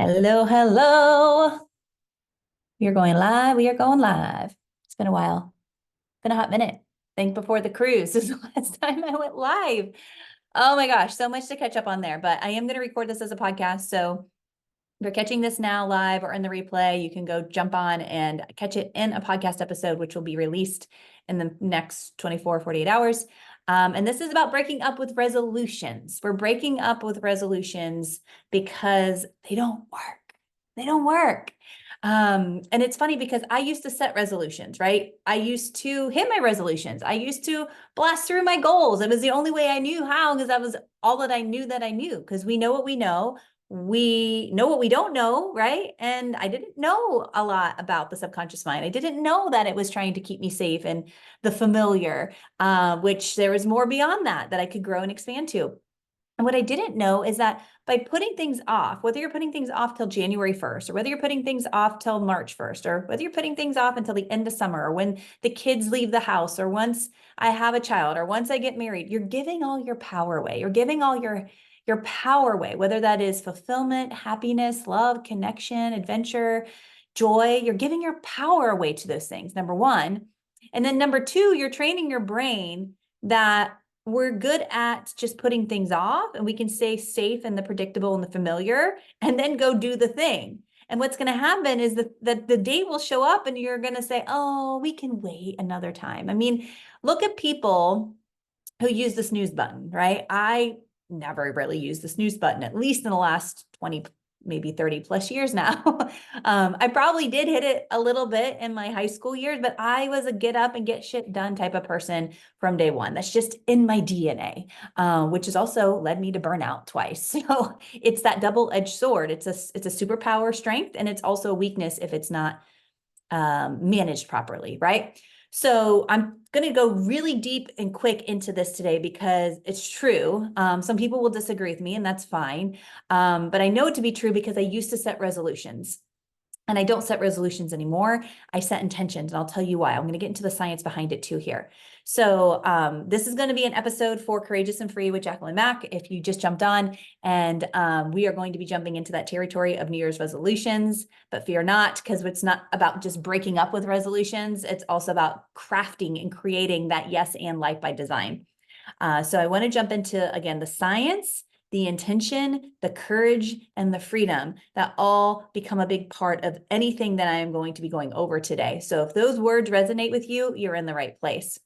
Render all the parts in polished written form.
Hello, hello. We are going live. We are going live. It's been a while. Been a hot minute. I think before the cruise is the last time I went live. Oh my gosh, so much to catch up on there. But I am going to record this as a podcast. So if you're catching this now live or in the replay, you can go jump on and catch it in a podcast episode, which will be released in the next 24, 48 hours. And this is about breaking up with resolutions. We're breaking up with resolutions because they don't work. They don't work. And it's funny because I used to set resolutions, right? I used to hit my resolutions. I used to blast through my goals. It was the only way I knew how, because that was all that I knew because we know what we know. We know what we don't know, right? And I didn't know a lot about the subconscious mind. I didn't know that it was trying to keep me safe and the familiar, which there was more beyond that I could grow and expand to. And what I didn't know is that by putting things off, whether you're putting things off till January 1st, or whether you're putting things off till March 1st, or whether you're putting things off until the end of summer, or when the kids leave the house, or once I have a child, or once I get married, you're giving all your power away. You're giving all your power away, whether that is fulfillment, happiness, love, connection, adventure, joy. You're giving your power away to those things, number one. And then number two, you're training your brain that we're good at just putting things off, and we can stay safe in the predictable and the familiar and then go do the thing. And what's going to happen is that the day will show up and you're going to say, oh, we can wait another time. I mean, look at people who use the snooze button, right? I never really used the snooze button, at least in the last 20, maybe 30 plus years now. I probably did hit it a little bit in my high school years, but I was a get up and get shit done type of person from day one. That's just in my DNA, which has also led me to burnout twice. So it's that double-edged sword. It's a superpower strength, and it's also a weakness if it's not managed properly, right? So I'm going to go really deep and quick into this today because it's true. Some people will disagree with me, and that's fine. But I know it to be true because I used to set resolutions. And I don't set resolutions anymore. I set intentions, and I'll tell you why. I'm going to get into the science behind it too here. So this is going to be an episode for Courageous and Free with Jacquelyn Mack, if you just jumped on. And we are going to be jumping into that territory of New Year's resolutions. But fear not, because it's not about just breaking up with resolutions. It's also about crafting and creating that yes and life by design. So I want to jump into, again, the science, the intention, the courage, and the freedom that all become a big part of anything that I am going to be going over today. So if those words resonate with you, you're in the right place.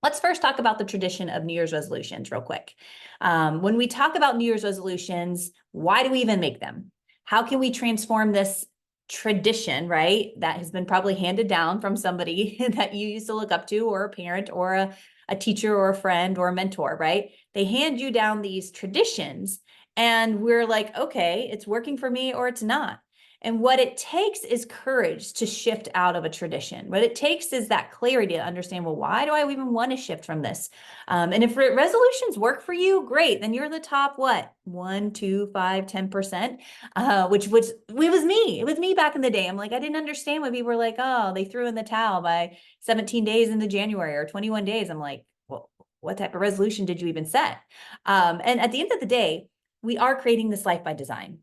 Let's first talk about the tradition of New Year's resolutions real quick. When we talk about New Year's resolutions, why do we even make them? How can we transform this tradition, right, that has been probably handed down from somebody that you used to look up to, or a parent, or a teacher, or a friend, or a mentor, right? They hand you down these traditions, and we're like, okay, it's working for me or it's not. And what it takes is courage to shift out of a tradition. What it takes is that clarity to understand, well, why do I even want to shift from this? And if resolutions work for you, great. Then you're the top, what, 1, 2, 5, 10%, which it was me. It was me back in the day. I'm like, I didn't understand when people were like, oh, they threw in the towel by 17 days into January or 21 days. I'm like, well, what type of resolution did you even set? And at the end of the day, we are creating this life by design.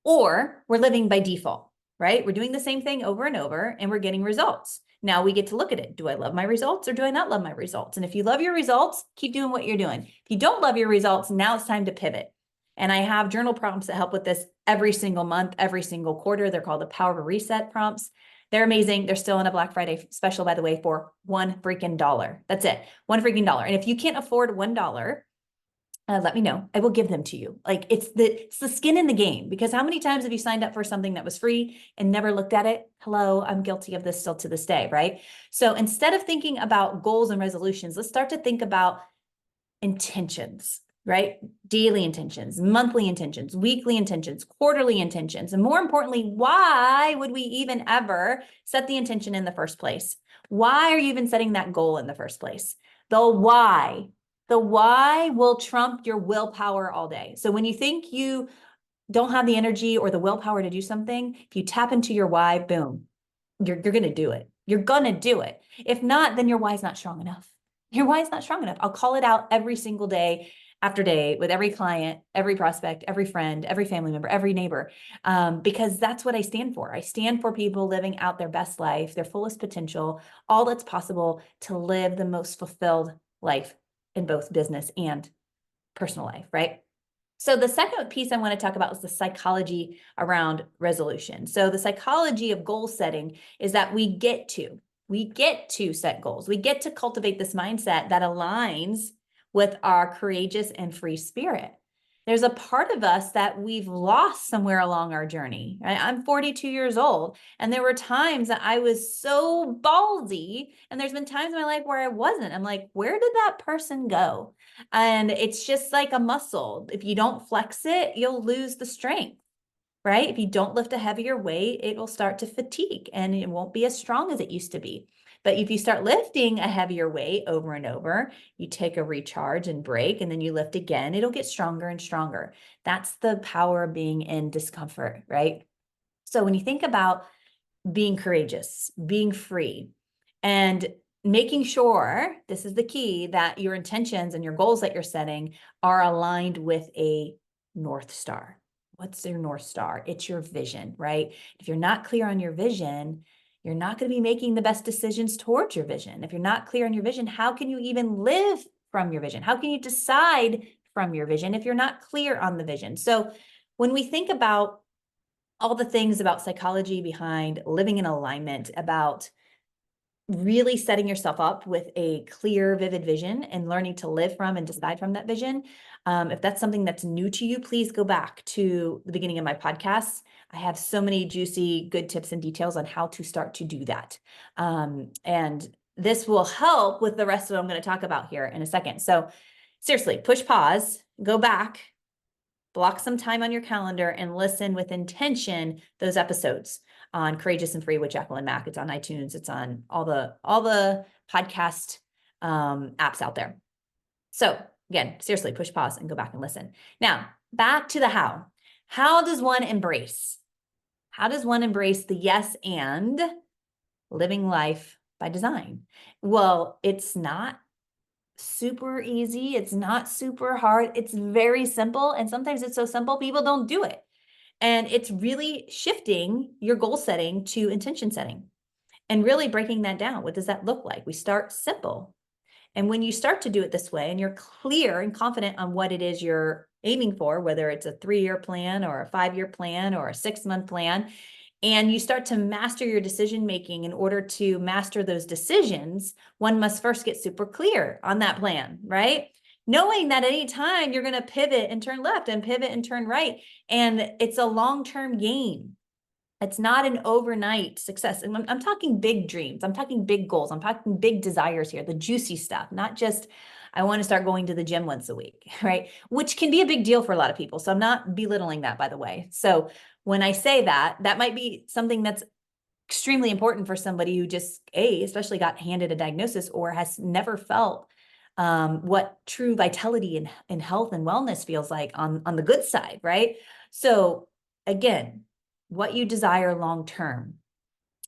Or we're living by default, right? We're doing the same thing over and over, and we're getting results. Now we get to look at it. Do I love my results, or do I not love my results? And if you love your results, keep doing what you're doing. If you don't love your results, now it's time to pivot. And I have journal prompts that help with this every single month, every single quarter. They're called the Power of a Reset prompts. They're amazing. They're still in a Black Friday special, by the way, for $1 freaking dollar. That's it. $1 freaking dollar. And if you can't afford $1, let me know. I will give them to you. Like it's the skin in the game, because how many times have you signed up for something that was free and never looked at it? Hello, I'm guilty of this still to this day, right? So instead of thinking about goals and resolutions, let's start to think about intentions, right? Daily intentions, monthly intentions, weekly intentions, quarterly intentions. And more importantly, why would we even ever set the intention in the first place? Why are you even setting that goal in the first place? The why. The why will trump your willpower all day. So when you think you don't have the energy or the willpower to do something, if you tap into your why, boom, you're going to do it. You're going to do it. If not, then your why is not strong enough. Your why is not strong enough. I'll call it out every single day after day with every client, every prospect, every friend, every family member, every neighbor, because that's what I stand for. I stand for people living out their best life, their fullest potential, all that's possible to live the most fulfilled life in both business and personal life, right? So the second piece I want to talk about is the psychology around resolution. So the psychology of goal setting is that we get to set goals. We get to cultivate this mindset that aligns with our courageous and free spirit. There's a part of us that we've lost somewhere along our journey. Right? I'm 42 years old, and there were times that I was so ballsy, and there's been times in my life where I wasn't. I'm like, where did that person go? And it's just like a muscle. If you don't flex it, you'll lose the strength, right? If you don't lift a heavier weight, it will start to fatigue and it won't be as strong as it used to be. But if you start lifting a heavier weight over and over, you take a recharge and break, and then you lift again, it'll get stronger and stronger. That's the power of being in discomfort, right? So when you think about being courageous, being free, and making sure, this is the key, that your intentions and your goals that you're setting are aligned with a North Star. What's your North Star? It's your vision, right? If you're not clear on your vision, you're not going to be making the best decisions towards your vision. If you're not clear on your vision, how can you even live from your vision? How can you decide from your vision if you're not clear on the vision? So when we think about all the things about psychology behind living in alignment, about really setting yourself up with a clear, vivid vision and learning to live from and decide from that vision. If that's something that's new to you, please go back to the beginning of my podcast. I have so many juicy, good tips and details on how to start to do that. And this will help with the rest of what I'm going to talk about here in a second. So seriously, push pause, go back, block some time on your calendar and listen with intention those episodes on Courageous and Free with Jacquelyn Mack. It's on iTunes. It's on all the podcast apps out there. So again, seriously, push pause and go back and listen. Now, back to the how. How does one embrace? How does one embrace the yes and living life by design? Well, it's not super easy. It's not super hard. It's very simple. And sometimes it's so simple, people don't do it. And it's really shifting your goal setting to intention setting and really breaking that down. What does that look like? We start simple. And when you start to do it this way and you're clear and confident on what it is you're aiming for, whether it's a 3-year plan or a 5-year plan or a 6-month plan, and you start to master your decision making, in order to master those decisions, one must first get super clear on that plan, right? Knowing that at any time you're going to pivot and turn left and pivot and turn right. And it's a long-term game. It's not an overnight success. And I'm talking big dreams. I'm talking big goals. I'm talking big desires here, the juicy stuff, not just, I want to start going to the gym once a week, right? Which can be a big deal for a lot of people. So I'm not belittling that, by the way. So when I say that, that might be something that's extremely important for somebody who just, especially got handed a diagnosis or has never felt what true vitality and health and wellness feels like on the good side, right? So again, what you desire long-term,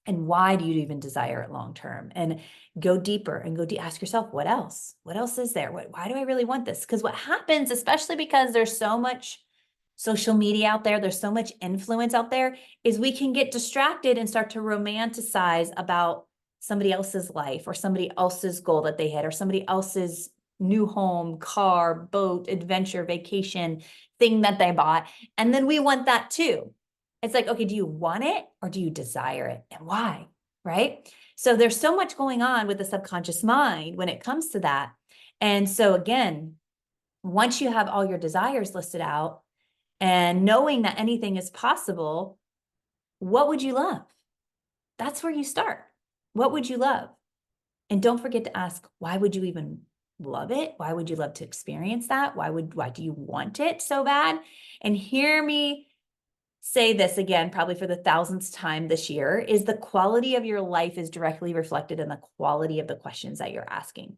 and why do you even desire it long-term, and go deeper and ask yourself, what else? What else is there? Why do I really want this? Because what happens, especially because there's so much social media out there, there's so much influence out there, is we can get distracted and start to romanticize about somebody else's life or somebody else's goal that they hit or somebody else's new home, car, boat, adventure, vacation, thing that they bought. And then we want that too. It's like, okay, do you want it or do you desire it, and why, right? So there's so much going on with the subconscious mind when it comes to that. And so again, once you have all your desires listed out and knowing that anything is possible, what would you love? That's where you start. What would you love? And don't forget to ask, why would you even love it? Why would you love to experience that? Why do you want it so bad? And hear me say this again, probably for the 1000th time this year, is the quality of your life is directly reflected in the quality of the questions that you're asking.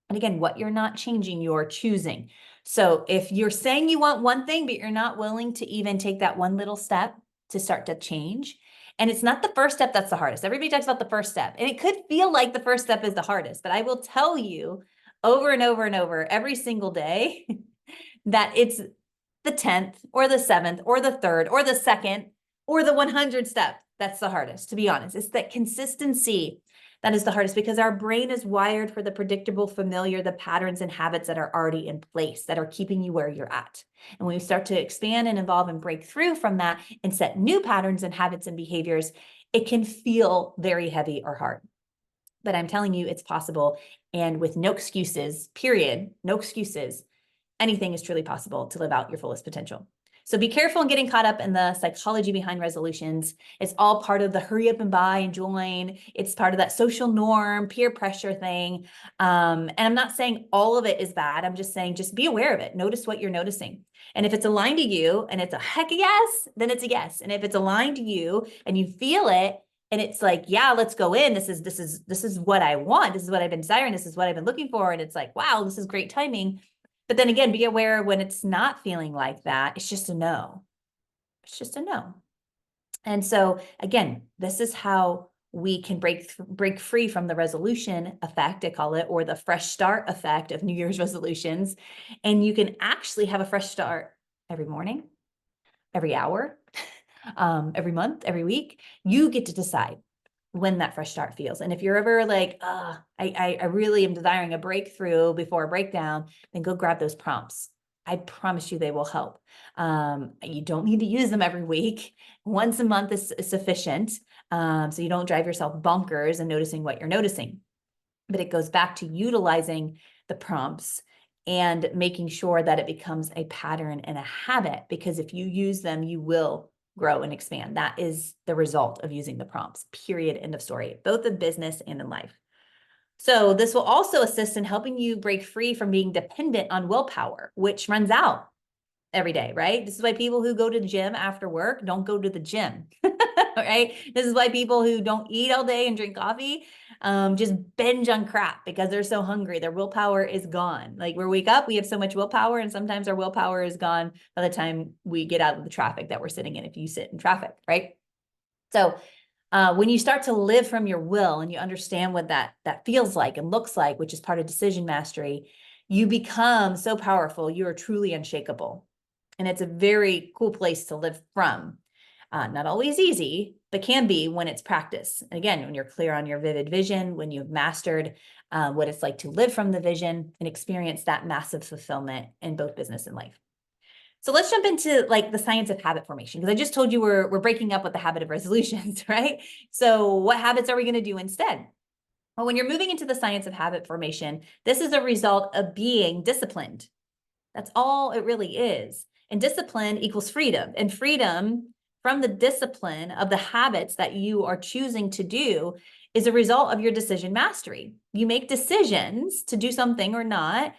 And again, what you're not changing, you're choosing. So if you're saying you want one thing, but you're not willing to even take that one little step to start to change, and it's not the first step that's the hardest. Everybody talks about the first step, and it could feel like the first step is the hardest, but I will tell you over and over and over every single day that it's the 10th or the 7th or the 3rd or the 2nd or the 100th step. That's the hardest, to be honest. It's that consistency that is the hardest, because our brain is wired for the predictable, familiar, the patterns and habits that are already in place, that are keeping you where you're at. And when you start to expand and evolve and break through from that and set new patterns and habits and behaviors, it can feel very heavy or hard. But I'm telling you, it's possible. And with no excuses, period, no excuses, anything is truly possible to live out your fullest potential. So be careful in getting caught up in the psychology behind resolutions. It's all part of the hurry up and buy and join. It's part of that social norm, peer pressure thing. And I'm not saying all of it is bad. I'm just saying, just be aware of it. Notice what you're noticing. And if it's aligned to you and it's a heck of yes, then it's a yes. And if it's aligned to you and you feel it, and it's like, yeah, let's go in. This is what I want. This is what I've been desiring. This is what I've been looking for. And it's like, wow, this is great timing. But then again, be aware when it's not feeling like that. It's just a no. It's just a no. And so again, this is how we can break free from the resolution effect, I call it, or the fresh start effect of New Year's resolutions. And you can actually have a fresh start every morning, every hour, every month, every week. You get to decide when that fresh start feels. And if you're ever like, I really am desiring a breakthrough before a breakdown, then go grab those prompts. I promise you they will help. You don't need to use them every week. Once a month is sufficient. So you don't drive yourself bonkers and noticing what you're noticing. But it goes back to utilizing the prompts and making sure that it becomes a pattern and a habit, because if you use them, you will grow and expand. That is the result of using the prompts, period, end of story, both in business and in life. So this will also assist in helping you break free from being dependent on willpower, which runs out every day, right? This is why people who go to the gym after work don't go to the gym, right? This is why people who don't eat all day and drink coffee just binge on crap because they're so hungry. Their willpower is gone. Like we wake up, we have so much willpower, and sometimes our willpower is gone by the time we get out of the traffic that we're sitting in, if you sit in traffic, right? So when you start to live from your will and you understand what that feels like and looks like, which is part of decision mastery, you become so powerful. You are truly unshakable. And it's a very cool place to live from. Not always easy, but can be when it's practice. And again, when you're clear on your vivid vision, when you've mastered what it's like to live from the vision and experience that massive fulfillment in both business and life. So let's jump into like the science of habit formation, because I just told you we're breaking up with the habit of resolutions, right? So what habits are we going to do instead? Well, when you're moving into the science of habit formation, this is a result of being disciplined. That's all it really is. And discipline equals freedom. And freedom from the discipline of the habits that you are choosing to do is a result of your decision mastery. You make decisions to do something or not,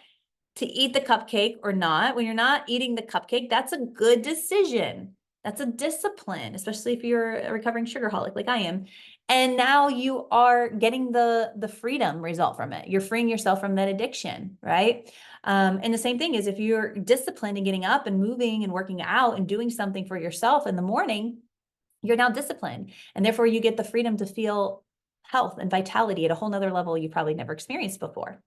to eat the cupcake or not. When you're not eating the cupcake, that's a good decision. That's a discipline, especially if you're a recovering sugarholic like I am. And now you are getting the freedom result from it. You're freeing yourself from that addiction, right? And the same thing is if you're disciplined and getting up and moving and working out and doing something for yourself in the morning, you're now disciplined. And therefore you get the freedom to feel health and vitality at a whole nother level you probably never experienced before.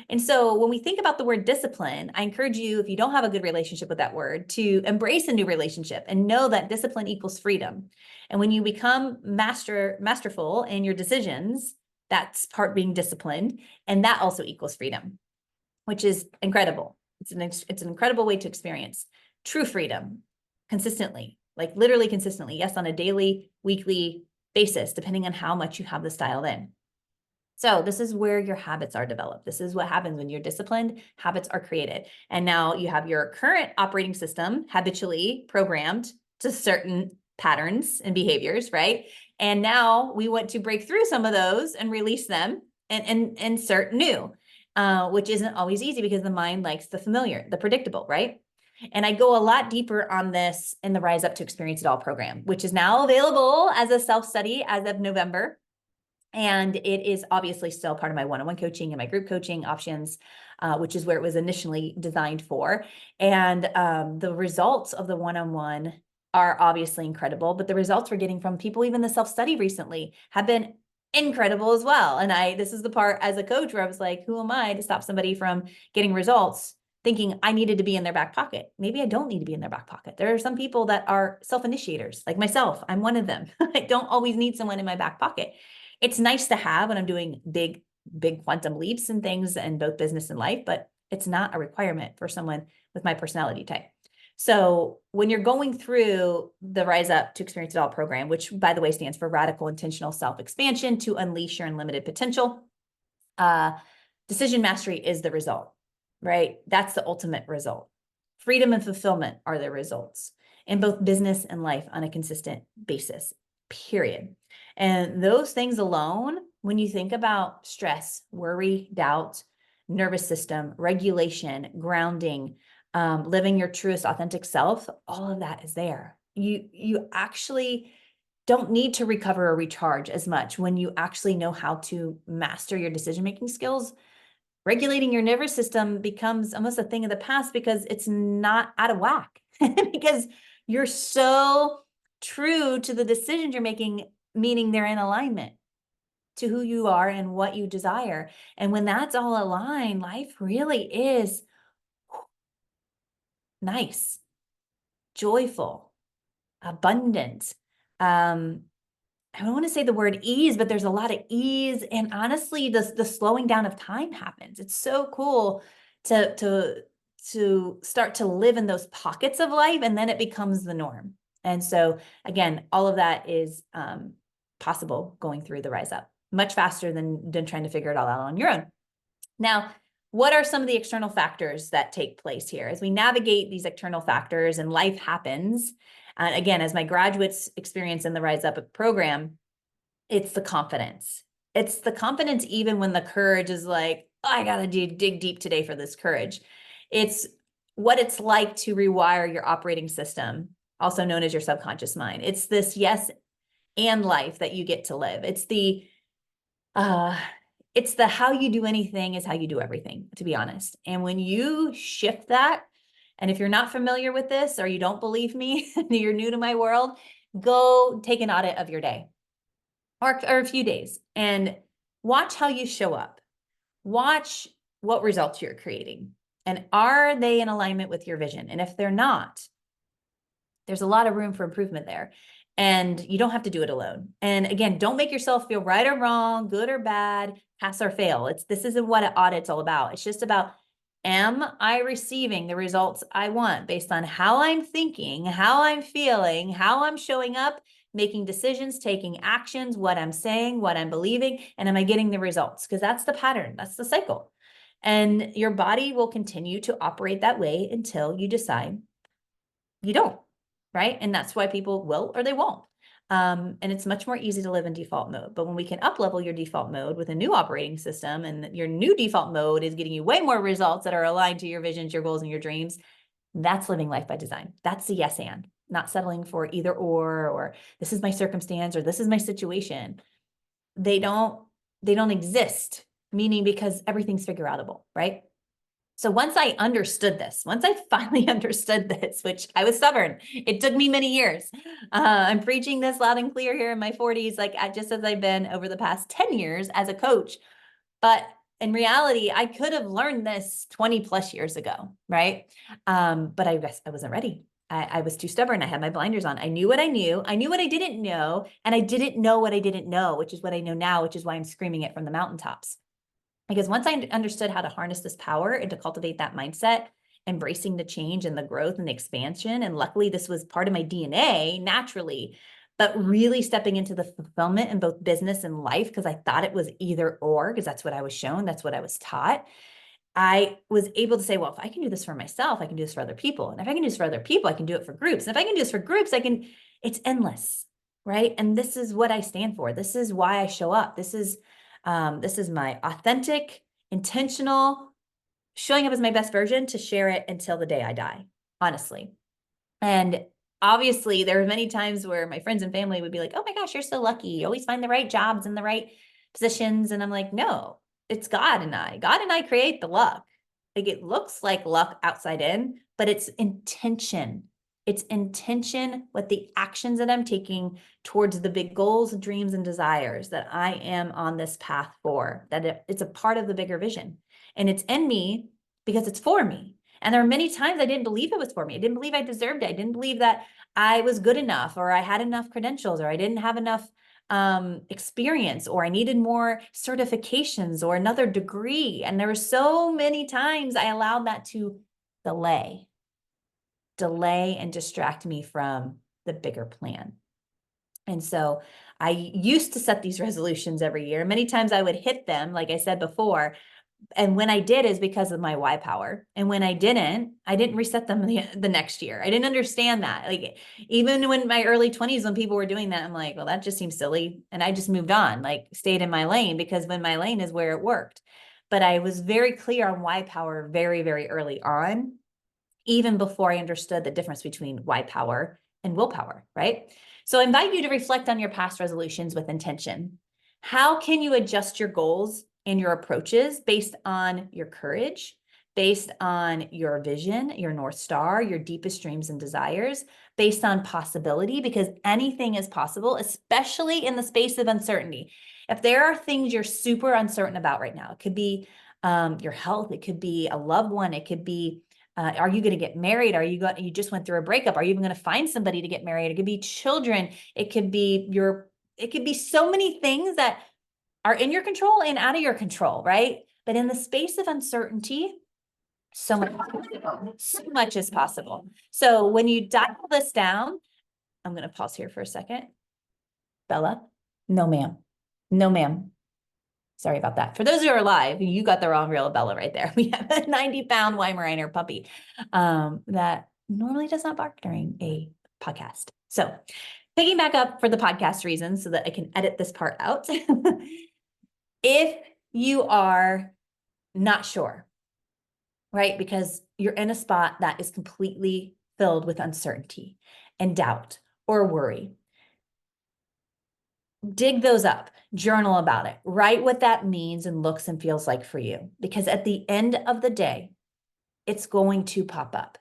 And so when we think about the word discipline, I encourage you, if you don't have a good relationship with that word, to embrace a new relationship and know that discipline equals freedom. And when you become masterful in your decisions, that's part being disciplined. And that also equals freedom, which is incredible. It's an incredible way to experience true freedom consistently, like literally consistently. Yes, on a daily, weekly basis, depending on how much you have this dialed in. So this is where your habits are developed. This is what happens when you're disciplined, habits are created. And now you have your current operating system habitually programmed to certain patterns and behaviors, right? And now we want to break through some of those and release them and insert new, which isn't always easy because the mind likes the familiar, the predictable, right? And I go a lot deeper on this in the Rise Up to Experience It All program, which is now available as a self-study as of November. And it is obviously still part of my one-on-one coaching and my group coaching options, which is where it was initially designed for. And the results of the one-on-one are obviously incredible, but the results we're getting from people, even the self-study recently, have been incredible as well. And this is the part as a coach where I was like, who am I to stop somebody from getting results thinking I needed to be in their back pocket. Maybe I don't need to be in their back pocket. There are some people that are self-initiators, like myself. I'm one of them. I don't always need someone in my back pocket. It's nice to have when I'm doing big quantum leaps and things in both business and life, but it's not a requirement for someone with my personality type. So when you're going through the Rise Up to Experience It All program, which by the way stands for Radical Intentional Self-Expansion to Unleash Your Unlimited Potential, decision mastery is the result, right? That's the ultimate result. Freedom and fulfillment are the results in both business and life on a consistent basis, period. And those things alone, when you think about stress, worry, doubt, nervous system, regulation, grounding, living your truest authentic self, all of that is there. You actually don't need to recover or recharge as much when you actually know how to master your decision-making skills. Regulating your nervous system becomes almost a thing of the past because it's not out of whack because you're so true to the decisions you're making, meaning they're in alignment to who you are and what you desire. And when that's all aligned, life really is nice, joyful, abundant. I don't want to say the word ease, but there's a lot of ease. And honestly, the slowing down of time happens. It's so cool to start to live in those pockets of life, and then it becomes the norm. And so again, all of that is possible going through the Rise Up much faster than trying to figure it all out on your own. Now, what are some of the external factors that take place here? As we navigate these external factors and life happens, again, as my graduates experience in the Rise Up program, it's the confidence. It's the confidence even when the courage is like, oh, I got to dig deep today for this courage. It's what it's like to rewire your operating system, also known as your subconscious mind. It's this yes and life that you get to live. It's the how you do anything is how you do everything, to be honest. And when you shift that, and if you're not familiar with this or you don't believe me, you're new to my world, go take an audit of your day or a few days and watch how you show up. Watch what results you're creating. And are they in alignment with your vision? And if they're not, there's a lot of room for improvement there. And you don't have to do it alone. And again, don't make yourself feel right or wrong, good or bad, pass or fail. This isn't what an audit's all about. It's just about, am I receiving the results I want based on how I'm thinking, how I'm feeling, how I'm showing up, making decisions, taking actions, what I'm saying, what I'm believing, and am I getting the results? Because that's the pattern, that's the cycle. And your body will continue to operate that way until you decide you don't. Right? And that's why people will or they won't. And it's much more easy to live in default mode. But when we can up-level your default mode with a new operating system, and your new default mode is getting you way more results that are aligned to your visions, your goals, and your dreams, that's living life by design. That's the yes and, not settling for either or this is my circumstance or this is my situation. They don't exist, meaning because everything's figure outable, right? So once I understood this, once I finally understood this, which I was stubborn, it took me many years. I'm preaching this loud and clear here in my 40s, like just as I've been over the past 10 years as a coach. But in reality, I could have learned this 20 plus years ago, right? But I guess I wasn't ready. I was too stubborn. I had my blinders on. I knew what I knew. I knew what I didn't know. And I didn't know what I didn't know, which is what I know now, which is why I'm screaming it from the mountaintops. Because once I understood how to harness this power and to cultivate that mindset, embracing the change and the growth and the expansion, and luckily this was part of my DNA naturally, but really stepping into the fulfillment in both business and life, because I thought it was either or, because that's what I was shown, that's what I was taught. I was able to say, well, if I can do this for myself, I can do this for other people. And if I can do this for other people, I can do it for groups. And if I can do this for groups, it's endless, right? And this is what I stand for. This is why I show up. This is my authentic, intentional, showing up as my best version to share it until the day I die, honestly. And obviously, there are many times where my friends and family would be like, oh my gosh, you're so lucky. You always find the right jobs and the right positions. And I'm like, no, it's God and I. God and I create the luck. Like it looks like luck outside in, but it's intention. It's intention with the actions that I'm taking towards the big goals, dreams, and desires that I am on this path for, that it's a part of the bigger vision. And it's in me because it's for me. And there are many times I didn't believe it was for me. I didn't believe I deserved it. I didn't believe that I was good enough, or I had enough credentials, or I didn't have enough experience, or I needed more certifications or another degree. And there were so many times I allowed that to delay and distract me from the bigger plan. And so I used to set these resolutions every year. Many times I would hit them, like I said before. And when I did is because of my why power. And when I didn't reset them the next year. I didn't understand that. Like, even when my early 20s, when people were doing that, I'm like, well, that just seems silly. And I just moved on, like stayed in my lane, because when my lane is where it worked. But I was very clear on why power very, very early on, even before I understood the difference between why power and willpower, right? So I invite you to reflect on your past resolutions with intention. How can you adjust your goals and your approaches based on your courage, based on your vision, your North Star, your deepest dreams and desires, based on possibility? Because anything is possible, especially in the space of uncertainty. If there are things you're super uncertain about right now, it could be your health, it could be a loved one, it could be are you going to get married? You just went through a breakup? Are you even going to find somebody to get married? It could be children. It could be so many things that are in your control and out of your control, right? But in the space of uncertainty, so much is possible. So when you dial this down, I'm going to pause here for a second. Bella, no ma'am. No ma'am. Sorry about that. For those who are live, you got the wrong real Bella right there. We have a 90-pound Weimaraner puppy that normally does not bark during a podcast. So picking back up for the podcast reasons so that I can edit this part out. If you are not sure, right? Because you're in a spot that is completely filled with uncertainty and doubt or worry, dig those up, journal about it, write what that means and looks and feels like for you. Because at the end of the day, it's going to pop up.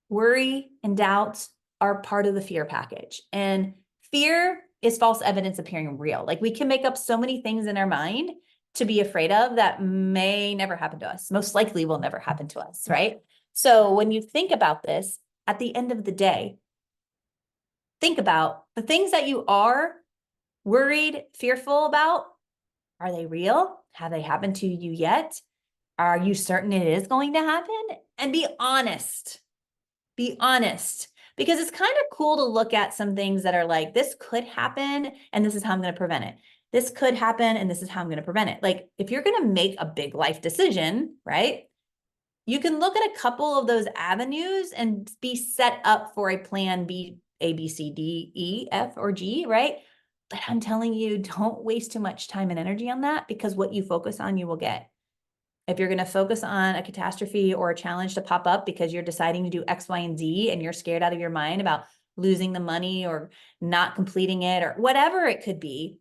Worry and doubts are part of the fear package. And fear is false evidence appearing real. Like, we can make up so many things in our mind to be afraid of that may never happen to us. Most likely will never happen to us, right? So when you think about this, at the end of the day, think about the things that you are worried, fearful about. Are they real? Have they happened to you yet? Are you certain it is going to happen? And be honest. Be honest. Because it's kind of cool to look at some things that are like, this could happen, and this is how I'm going to prevent it. This could happen, and this is how I'm going to prevent it. Like, if you're going to make a big life decision, right? You can look at a couple of those avenues and be set up for a plan B, A, B, C, D, E, F, or G, right? But I'm telling you, don't waste too much time and energy on that, because what you focus on, you will get. If you're going to focus on a catastrophe or a challenge to pop up because you're deciding to do X, Y, and Z, and you're scared out of your mind about losing the money or not completing it or whatever it could be,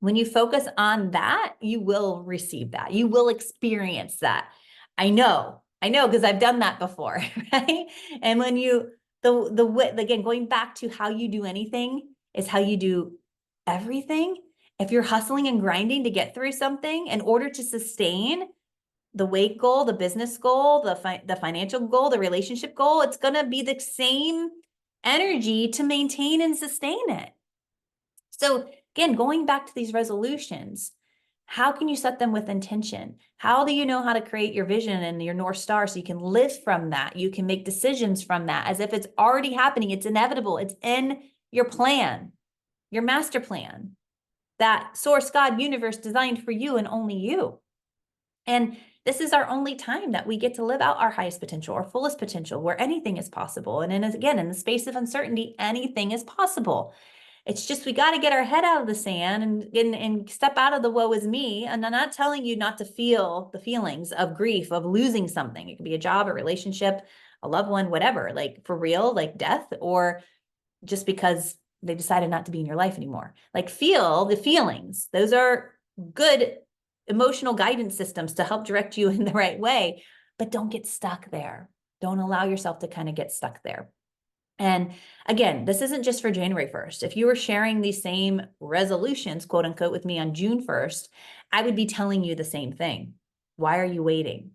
when you focus on that, you will receive that. You will experience that. I know, because I've done that before, right? And when you, again, going back to how you do anything is how you do everything. If you're hustling and grinding to get through something in order to sustain the weight goal, the business goal, the financial goal, the relationship goal, it's going to be the same energy to maintain and sustain it. So again, going back to these resolutions, how can you set them with intention? How do you know how to create your vision and your North Star so you can live from that? You can make decisions from that as if it's already happening. It's inevitable. It's in your plan, your master plan, that source, God, universe designed for you and only you. And this is our only time that we get to live out our highest potential, our fullest potential, where anything is possible. And then again, in the space of uncertainty, anything is possible. It's just, we got to get our head out of the sand and step out of the woe is me. And I'm not telling you not to feel the feelings of grief, of losing something. It could be a job, a relationship, a loved one, whatever, like for real, like death, or just because they decided not to be in your life anymore. Like, feel the feelings. Those are good emotional guidance systems to help direct you in the right way, but don't get stuck there. Don't allow yourself to kind of get stuck there. And again, this isn't just for January 1st. If you were sharing these same resolutions, quote unquote, with me on June 1st, I would be telling you the same thing. Why are you waiting?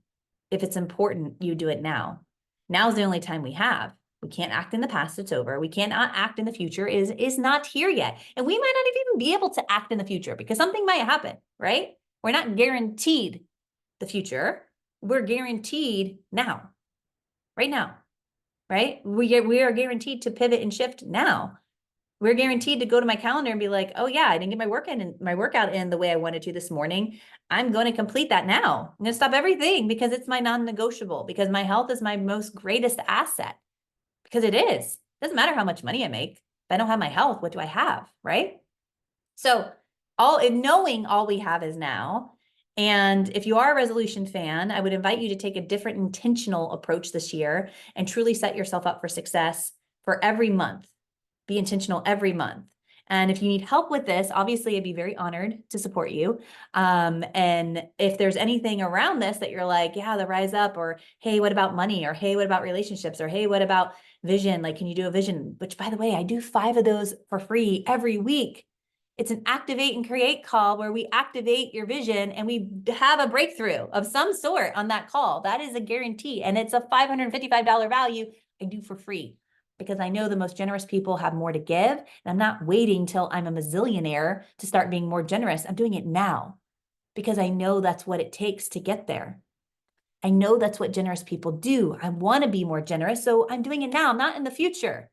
if it's important, you do it now. Now's the only time we have. We can't act in the past, it's over. We cannot act in the future, is not here yet. And we might not even be able to act in the future because something might happen, right? We're not guaranteed the future. We're guaranteed now, right now, right? We are guaranteed to pivot and shift now. We're guaranteed to go to my calendar and be like, oh yeah, I didn't get my workout in the way I wanted to this morning. I'm going to complete that now. I'm going to stop everything because it's my non-negotiable, because my health is my most greatest asset, because it is. It doesn't matter how much money I make. If I don't have my health, what do I have, right? So knowing all we have is now. And if you are a resolution fan, I would invite you to take a different intentional approach this year and truly set yourself up for success for every month. Be intentional every month. And if you need help with this, obviously I'd be very honored to support you. And if there's anything around this that you're like, yeah, the rise up, or hey, what about money? Or hey, what about relationships? Or hey, what about vision? Like, can you do a vision? Which, by the way, I do 5 of those for free every week. It's an activate and create call where we activate your vision and we have a breakthrough of some sort on that call. That is a guarantee. And it's a $555 value I do for free, because I know the most generous people have more to give. And I'm not waiting till I'm a mazillionaire to start being more generous. I'm doing it now because I know that's what it takes to get there. I know that's what generous people do. I want to be more generous, so I'm doing it now, not in the future.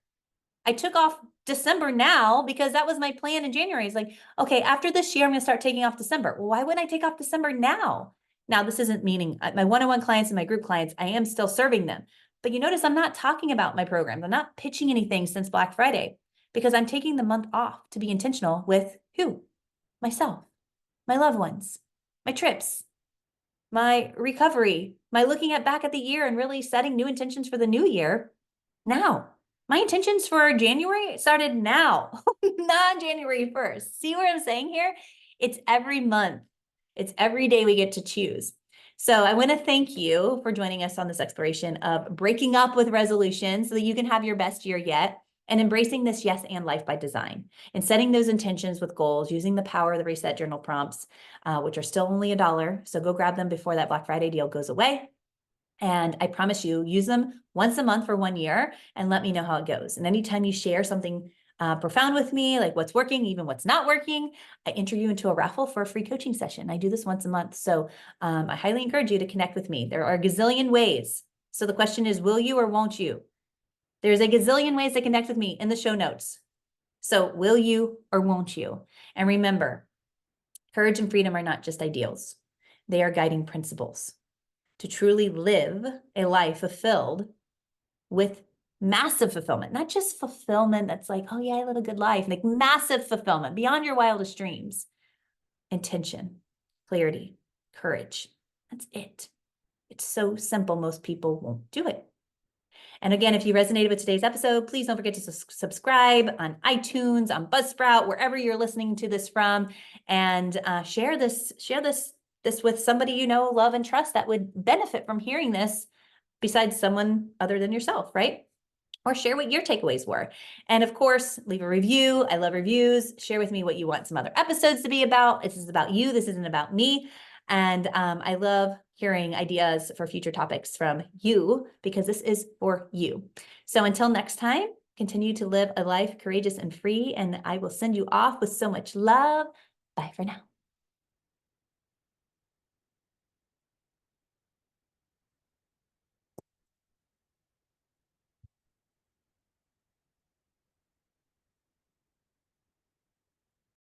I took off December now because that was my plan in January. It's like, okay, after this year, I'm going to start taking off December. Well, why wouldn't I take off December now? Now, this isn't meaning my one-on-one clients and my group clients, I am still serving them. But you notice I'm not talking about my programs. I'm not pitching anything since Black Friday because I'm taking the month off to be intentional with who? Myself, my loved ones, my trips, my recovery, my looking back at the year and really setting new intentions for the new year now. My intentions for January started now, not January 1st. See what I'm saying here? It's every month. It's every day we get to choose. So I want to thank you for joining us on this exploration of breaking up with resolutions so that you can have your best year yet, and embracing this yes and life by design, and setting those intentions with goals using the power of the reset journal prompts, which are still only $1. So go grab them before that Black Friday deal goes away. And I promise you, use them once a month for 1 year and let me know how it goes. And anytime you share something profound with me, like what's working, even what's not working, I enter you into a raffle for a free coaching session. I do this once a month. So I highly encourage you to connect with me. There are a gazillion ways. So the question is, will you or won't you? There's a gazillion ways to connect with me in the show notes. So will you or won't you? And remember, courage and freedom are not just ideals. They are guiding principles to truly live a life fulfilled with massive fulfillment, not just fulfillment that's like, oh yeah, I live a good life, like massive fulfillment beyond your wildest dreams. Intention, clarity, courage. That's it. It's so simple. Most people won't do it. And again, if you resonated with today's episode, please don't forget to subscribe on iTunes, on Buzzsprout, wherever you're listening to this from, and share this with somebody you know, love, and trust that would benefit from hearing this besides someone other than yourself, right? Or share what your takeaways were. And of course, leave a review. I love reviews. Share with me what you want some other episodes to be about. This is about you. This isn't about me. And I love hearing ideas for future topics from you, because this is for you. So until next time, continue to live a life courageous and free. And I will send you off with so much love. Bye for now.